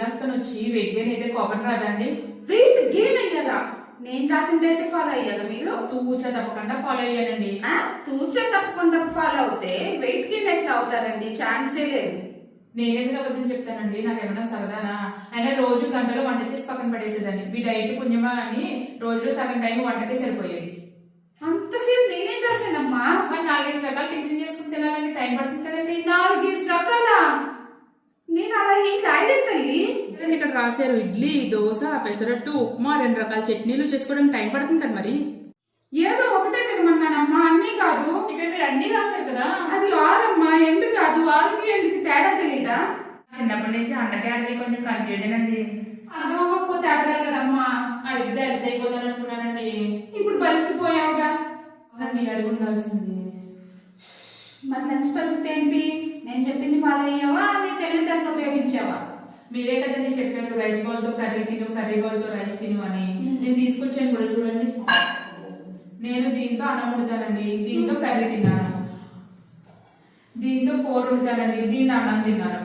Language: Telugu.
క్లాస్ కొని వచ్చి వెయిట్ గెయిన్ అయితే కోపం రాదండి? వెయిట్ గెయిన్ అయ్యారా? నేను రాసిందైతే ఫాలో అయ్యారా మీరు? తూచా తప్పకుండా ఫాలో అయ్యానండి. తూచా తప్పకుండా ఫాలో అవుతే వెయిట్ గెయిన్ ఎట్లా అవుతారండి? ఛాన్సే లేదు. నేనెందుకు అబద్ధం చెప్తానండి? నాకేమన్నా సరదానా? అయినా రోజు గంటలో వంట చేసి పక్కన పడేసేదాన్ని. మీ డైట్ పుణ్యమా అని రోజులో సగం టైం వంటకే సరిపోయేది. అంతసేపు నేనేం చేశానమ్మా? మరి 4-5 రకాలు టిఫిన్ చేసుకుని తినాలంటే టైం పడుతుంది కదండి. 4-5 రకాలా? నేను అలా ఏం రాయలేదు తల్లి. ఇక్కడ రాశారు ఇడ్లీ, దోశ, పెసరట్టు, ఉప్మా, 2 రకాల చట్నీలు చేసుకోవడానికి టైం పడుతుంది కదా. మరి ఏదో ఒకటే తినమన్నానమ్మా, అన్నీ కాదు. ఇక్కడ మీరు అన్ని రాశారు కదా. అది ఆరమ్మా, ఎండు కాదు. ఆరుకి ఎందుకు తేడా తెలీదా? చిన్నప్పటి నుంచి అండకే అడిగి కొంచెం కన్ఫ్యూజన్ అండి. అర్థం అవ్వకపోతే అడగాలి కదమ్మా. అడిగితే అలసి అయిపోతాను అనుకున్నానండి. ఇప్పుడు బలిసిపోయావుగా. అవునండి, అడిగి ఉండాల్సింది. మరి లంచ్ పరిస్థితి ఏంటి? నేను చెప్పింది ఫాలో అయ్యావా? నీ తెలివితేటలు ఉపయోగించావా? మీరే కదండి చెప్పారు రైస్ బౌల్ తో కర్రీ తిను, కర్రీ బౌల్ తో రైస్ తిను అని. నేను తీసుకొచ్చాను కూడా చూడండి. నేను దీంతో అన్నం వండుతానండి, దీంతో కర్రీ తిన్నాను, దీంతో కూర వండుతానండి, దీంతో అన్నం తిన్నాను.